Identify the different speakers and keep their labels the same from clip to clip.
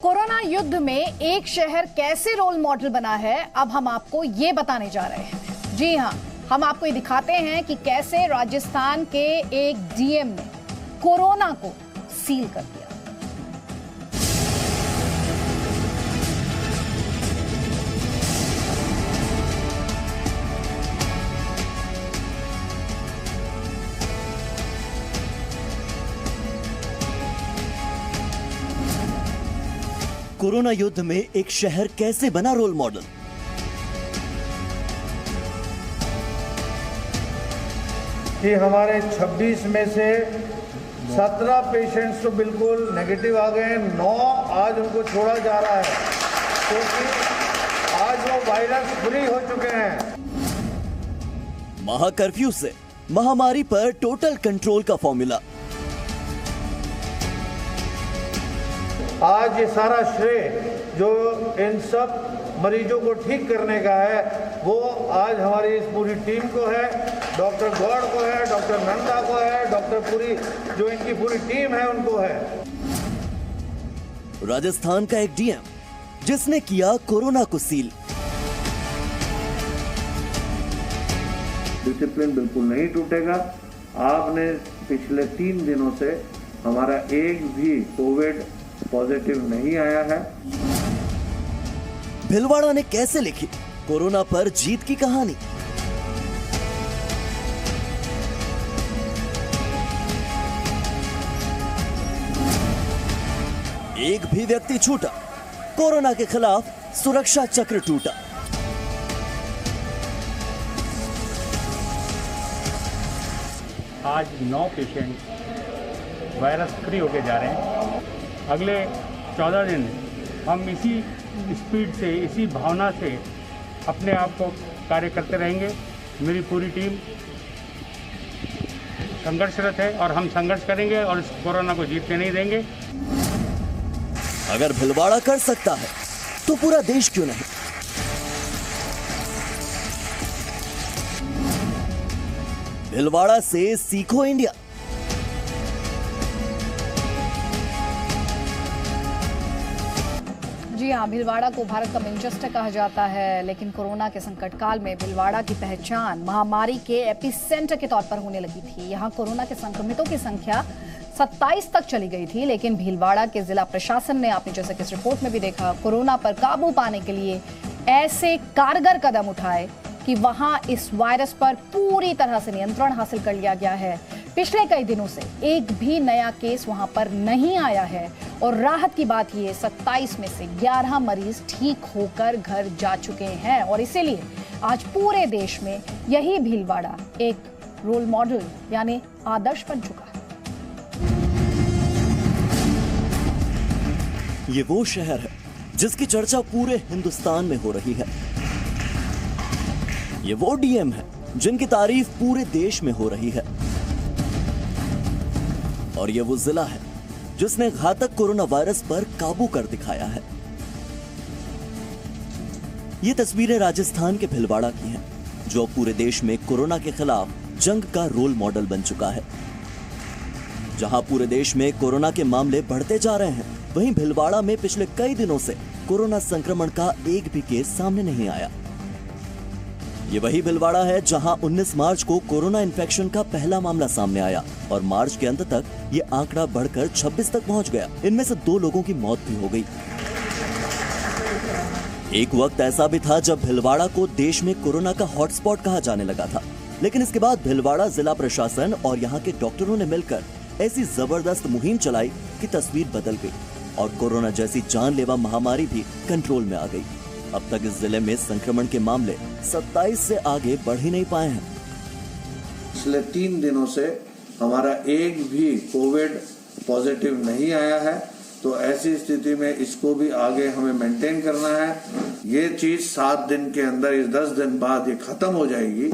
Speaker 1: Corona युद्ध में एक शहर कैसे रोल मॉडल बना है, अब हम आपको ये बताने जा रहे हैं। जी हां, हम आपको ये दिखाते हैं कि कैसे राजस्थान के एक डीएम ने कोरोना को सील कर दिया।
Speaker 2: कोरोना युद्ध में एक शहर कैसे बना रोल मॉडल।
Speaker 3: कि हमारे 26 में से 17 पेशेंट्स तो बिल्कुल नेगेटिव आ गए, 9 आज उनको छोड़ा जा रहा है क्योंकि आज वो वायरस फ्री हो चुके हैं।
Speaker 2: महा कर्फ्यू से महामारी पर टोटल कंट्रोल का फॉर्मूला।
Speaker 3: आज ये सारा श्रेय जो इन सब मरीजों को ठीक करने का है वो आज हमारी इस पूरी टीम को है, डॉक्टर गौड़ को है, डॉक्टर नंदा को है, डॉक्टर पूरी जो इनकी पूरी टीम है उनको है।
Speaker 2: राजस्थान का एक डीएम जिसने किया कोरोना को सील।
Speaker 3: डिसिप्लिन बिल्कुल नहीं टूटेगा। आपने पिछले 3 दिनों से हमारा एक भी कोविड पॉजिटिव नहीं आया है।
Speaker 2: भिलवाड़ा ने कैसे लिखी कोरोना पर जीत की कहानी। एक भी व्यक्ति छूटा, कोरोना के खिलाफ सुरक्षा चक्र टूटा।
Speaker 4: आज 9 पेशेंट वायरस फ्री होके जा रहे हैं। अगले 14 दिन हम इसी स्पीड से, इसी भावना से अपने आप को कार्य करते रहेंगे। मेरी पूरी टीम संघर्षरत है और हम संघर्ष करेंगे और इस कोरोना को जीतने नहीं देंगे।
Speaker 2: अगर भिलवाड़ा कर सकता है तो पूरा देश क्यों नहीं। भिलवाड़ा से सीखो इंडिया।
Speaker 1: जी हाँ, भिलवाड़ा को भारत का मैनचेस्टर कहा जाता है, लेकिन कोरोना के संकट काल में भिलवाड़ा की पहचान महामारी के एपिसेंटर के तौर पर होने लगी थी। यहाँ कोरोना के संक्रमितों की संख्या 27 तक चली गई थी, लेकिन भिलवाड़ा के जिला प्रशासन ने, आपने जैसे कि इस रिपोर्ट में भी देखा, कोरोना पर काबू पाने के लिए ऐसे कारगर कदम उठाए कि वहां इस वायरस पर पूरी तरह से नियंत्रण हासिल कर लिया गया है। पिछले कई दिनों से एक भी नया केस वहां पर नहीं आया है और राहत की बात ये, 27 में से 11 मरीज ठीक होकर घर जा चुके हैं और इसीलिए आज पूरे देश में यही भिलवाड़ा एक रोल मॉडल यानी आदर्श बन चुका है।
Speaker 2: ये वो शहर है जिसकी चर्चा पूरे हिंदुस्तान में हो रही है। ये वो डीएम है जिनकी तारीफ पूरे देश में हो रही है। और ये वो जिला है जिसने घातक कोरोना वायरस पर काबू कर दिखाया है। ये तस्वीरें राजस्थान के भिलवाड़ा की हैं, जो पूरे देश में कोरोना के खिलाफ जंग का रोल मॉडल बन चुका है। जहां पूरे देश में कोरोना के मामले बढ़ते जा रहे हैं, वहीं भिलवाड़ा में पिछले कई दिनों से कोरोना संक्रमण का एक भी केस सामने नहीं आया। ये वही भिलवाड़ा है जहां 19 मार्च को कोरोना इन्फेक्शन का पहला मामला सामने आया और मार्च के अंत तक ये आंकड़ा बढ़कर 26 तक पहुंच गया। इनमें से 2 लोगों की मौत भी हो गई। एक वक्त ऐसा भी था जब भिलवाड़ा को देश में कोरोना का हॉटस्पॉट कहा जाने लगा था, लेकिन इसके बाद भिलवाड़ा जिला प्रशासन और यहाँ के डॉक्टरों ने मिलकर ऐसी जबरदस्त मुहिम चलाई कि तस्वीर बदल गई और कोरोना जैसी जानलेवा महामारी भी कंट्रोल में आ गई। अब तक इस जिले में संक्रमण के मामले 27 से आगे बढ़ ही नहीं पाए हैं।
Speaker 3: पिछले 3 दिनों से हमारा एक भी कोविड पॉजिटिव नहीं आया है, तो ऐसी स्थिति में इसको भी आगे हमें मेंटेन करना है। ये चीज 7 दिन के अंदर, इस 10 दिन बाद ये खत्म हो जाएगी।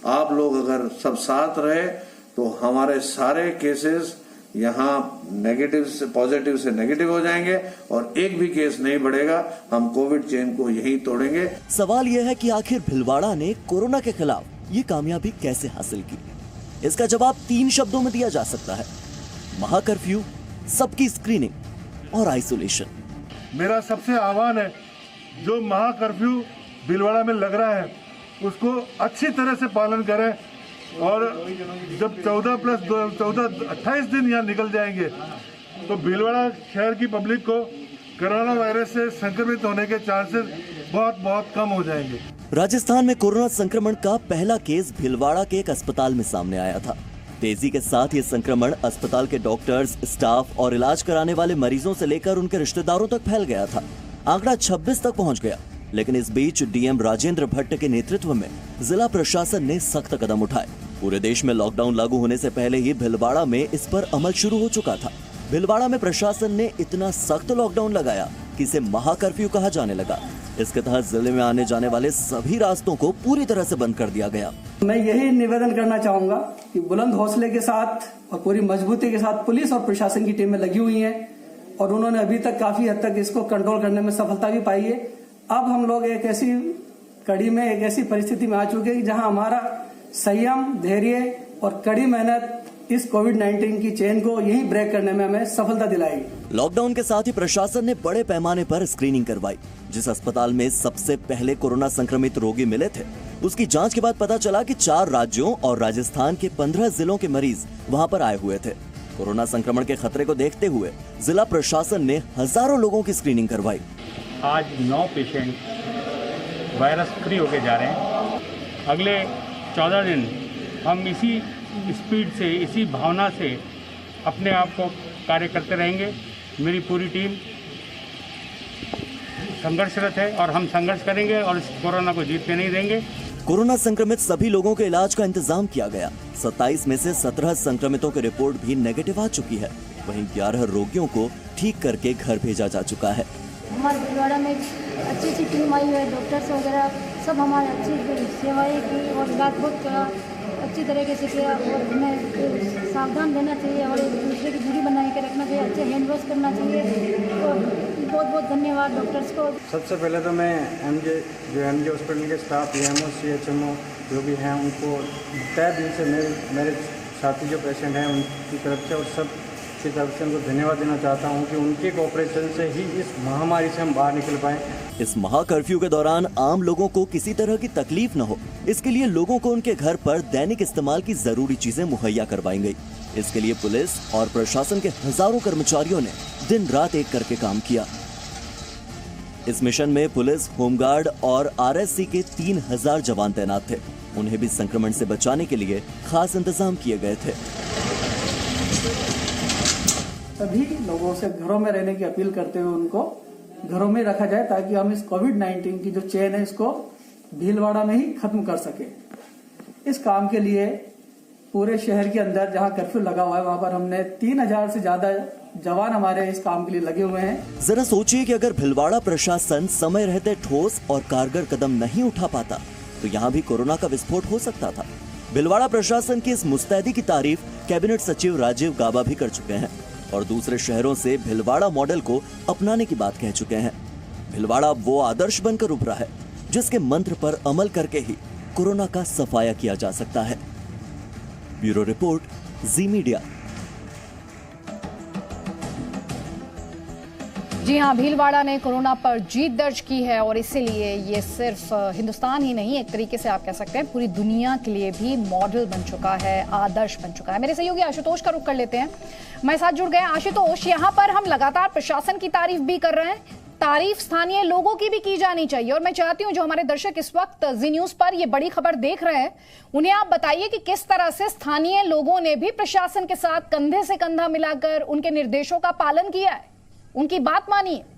Speaker 3: आप लोग अगर सब साथ रहे तो हमारे सारे केसेस यहाँ नेगेटिव से पॉजिटिव से नेगेटिव हो जाएंगे और एक भी केस नहीं बढ़ेगा। हम कोविड चेन को यहीं तोड़ेंगे।
Speaker 2: सवाल यह है कि आखिर भिलवाड़ा ने कोरोना के खिलाफ ये कामयाबी कैसे हासिल की। इसका जवाब 3 शब्दों में दिया जा सकता है: महाकर्फ्यू, सबकी स्क्रीनिंग और आइसोलेशन।
Speaker 5: मेरा सबसे आह्वान है, जो महा कर्फ्यू भीलवाड़ा में लग रहा है उसको अच्छी तरह से पालन करें और जब 28 दिन यहाँ निकल जाएंगे तो भीलवाड़ा शहर की पब्लिक को कोरोना वायरस से संक्रमित होने के चांसेस बहुत कम हो जाएंगे।
Speaker 2: राजस्थान में कोरोना संक्रमण का पहला केस भीलवाड़ा के एक अस्पताल में सामने आया था। तेजी के साथ ये संक्रमण अस्पताल के डॉक्टर्स, स्टाफ और इलाज कराने वाले मरीजों से लेकर उनके रिश्तेदारों तक फैल गया था। आंकड़ा 26 तक पहुंच गया, लेकिन इस बीच डीएम राजेंद्र भट्ट के नेतृत्व में जिला प्रशासन ने सख्त कदम उठाए। पूरे देश में लॉकडाउन लागू होने से पहले ही भीलवाड़ा में इस पर अमल शुरू हो चुका था। भीलवाड़ा में प्रशासन ने इतना सख्त लॉकडाउन लगाया कि इसे महा कर्फ्यू कहा जाने लगा। इसके तहत जिले में आने जाने वाले सभी रास्तों को पूरी तरह से बंद कर दिया गया।
Speaker 6: मैं यही निवेदन करना चाहूंगा कि बुलंद हौसले के साथ और पूरी मजबूती के साथ पुलिस और प्रशासन की टीमें लगी हुई हैं और उन्होंने अभी तक काफी हद तक इसको कंट्रोल करने में सफलता भी पाई है। अब हम लोग एक ऐसी कड़ी में, एक ऐसी परिस्थिति में आ चुके हैं जहां हमारा संयम, धैर्य और कड़ी मेहनत इस कोविड-19 की चेन को यही ब्रेक करने में हमें सफलता दिलाएगी।
Speaker 2: लॉकडाउन के साथ ही प्रशासन ने बड़े पैमाने पर स्क्रीनिंग करवाई। जिस अस्पताल में सबसे पहले कोरोना संक्रमित रोगी मिले थे, उसकी जांच के बाद पता चला कि 4 राज्यों और राजस्थान के 15 जिलों के मरीज वहां पर आए हुए थे। कोरोना संक्रमण के खतरे को देखते हुए जिला प्रशासन ने हजारों लोगों की स्क्रीनिंग करवाई।
Speaker 4: आज 9 पेशेंट वायरस फ्री होके जा रहे हैं। अगले 14 दिन हम इसी स्पीड से, इसी भावना से अपने आप को कार्य करते रहेंगे। मेरी पूरी टीम संघर्षरत है और हम संघर्ष करेंगे और इस कोरोना को जीतने नहीं देंगे।
Speaker 2: कोरोना संक्रमित सभी लोगों के इलाज का इंतजाम किया गया। 27 में से 17 संक्रमितों की रिपोर्ट भी नेगेटिव आ चुकी है। वहीं 11 रोगियों को ठीक करके घर भेजा जा चुका है।
Speaker 7: हमारे भीलवाड़ा में अच्छी टीम आई है, डॉक्टर्स वगैरह सब हमारे अच्छी सेवाएं की और इलाज बहुत अच्छी तरीके से किया। और हमें सावधान रहना चाहिए और एक दूसरे की दूरी बना के रखना चाहिए, अच्छे हैंड वॉश करना चाहिए। और बहुत धन्यवाद डॉक्टर्स को।
Speaker 8: सबसे पहले तो मैं एमजे हॉस्पिटल के स्टाफ, EMO, CHMO जो भी हैं उनको तय दिल से मेरे साथी जो पेशेंट हैं उनकी तरफ से और सब की तरफ से उनको धन्यवाद देना चाहता हूं कि उनके कोऑपरेशन से ही इस महामारी से हम बाहर निकल पाए।
Speaker 2: इस महा कर्फ्यू के दौरान आम लोगों को किसी तरह की तकलीफ न हो, इसके लिए लोगों को उनके घर पर दैनिक इस्तेमाल की जरूरी चीजें मुहैया करवाई गई। इसके लिए पुलिस और प्रशासन के हजारों कर्मचारियों ने दिन रात एक करके काम किया। इस मिशन में पुलिस, होमगार्ड और RSC के 3000 जवान तैनात थे। उन्हें भी संक्रमण से बचाने के लिए खास इंतजाम किए गए थे।
Speaker 6: सभी लोगों से घरों में रहने की अपील करते हुए उनको घरों में रखा जाए ताकि हम इस कोविड-19 की जो चेन है इसको भीलवाड़ा में ही खत्म कर सके। इस काम के लिए पूरे शहर के अंदर जहां कर्फ्यू लगा हुआ है वहां पर हमने 3000 से ज्यादा जवान हमारे इस काम के लिए लगे हुए हैं।
Speaker 2: जरा सोचिए कि अगर भीलवाड़ा प्रशासन समय रहते ठोस और कारगर कदम नहीं उठा पाता तो यहाँ भी कोरोना का विस्फोट हो सकता था। भीलवाड़ा प्रशासन की इस मुस्तैदी की तारीफ कैबिनेट सचिव राजीव गाबा भी कर चुके हैं और दूसरे शहरों से भीलवाड़ा मॉडल को अपनाने की बात कह चुके हैं। भीलवाड़ा वो आदर्श बनकर उभरा है जिसके मंत्र पर अमल करके ही कोरोना का सफाया किया जा सकता है। ब्यूरो रिपोर्ट, जी मीडिया।
Speaker 1: जी हां, भीलवाड़ा ने कोरोना पर जीत दर्ज की है और इसीलिए ये सिर्फ हिंदुस्तान ही नहीं, एक तरीके से आप कह सकते हैं पूरी दुनिया के लिए भी मॉडल बन चुका है, आदर्श बन चुका है। मेरे सहयोगी आशुतोष का रुख कर लेते हैं, हमारे साथ जुड़ गए। आशुतोष, यहाँ पर हम लगातार प्रशासन की तारीफ भी कर रहे हैं, तारीफ स्थानीय लोगों की भी की जानी चाहिए और मैं चाहती हूं जो हमारे दर्शक इस वक्त जी न्यूज पर ये बड़ी खबर देख रहे हैं उन्हें आप बताइए कि किस तरह से स्थानीय लोगों ने भी प्रशासन के साथ कंधे से कंधा मिलाकर उनके निर्देशों का पालन किया है, उनकी बात मानी है।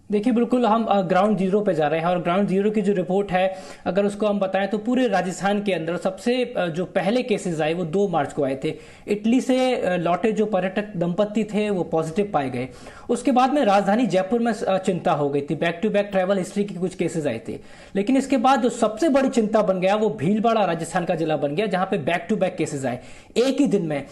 Speaker 9: देखिए, बिल्कुल हम ग्राउंड जीरो पे जा रहे हैं और ग्राउंड जीरो की जो रिपोर्ट है अगर उसको हम बताएं तो पूरे राजस्थान के अंदर सबसे जो पहले केसेस आए वो 2 मार्च को आए थे। इटली से लौटे जो पर्यटक दंपत्ति थे वो पॉजिटिव पाए गए। उसके बाद में राजधानी जयपुर में चिंता हो गई थी, back to back travel history के कुछ केसेस आए थे। लेकिन इसके बाद जो सबसे बड़ी चिंता बन गया वो भीलवाड़ा राजस्थान का जिला बन गया जहां पे बैक टू बैक केसेस आए। एक ही दिन में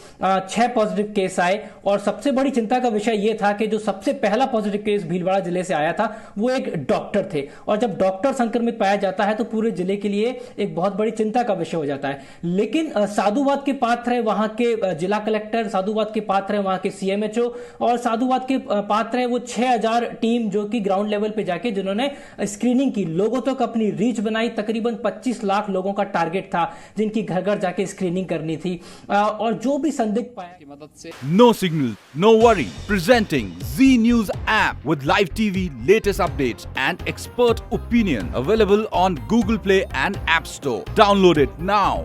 Speaker 9: 6 पॉजिटिव केस आए और सबसे बड़ी चिंता का विषय ये था कि जो सबसे पहला पॉजिटिव केस भीलवाड़ा जिले से आया पाया था वो एक डॉक्टर थे, और जब डॉक्टर संक्रमित पाया जाता है तो पूरे जिले के लिए एक बहुत बड़ी चिंता का विषय हो जाता है। लेकिन साधुवाद के पात्र है वहां के जिला कलेक्टर, साधुवाद के पात्र है वहां के सीएमएचओ, और साधुवाद के पात्र है वो 6000 टीम जो कि ग्राउंड लेवल पे जाके जिन्होंने स्क्रीनिंग की, लोगों तक अपनी रीच बनाई। तकरीबन 25 लाख लोगों का टारगेट था जिनकी घर घर जाके स्क्रीनिंग करनी थी, और जो भी संदिग्ध पाया की मदद से।
Speaker 10: No signal, no worry. Presenting Z News app with live TV, latest updates and expert opinion. Available on Google Play and App Store. Download it now.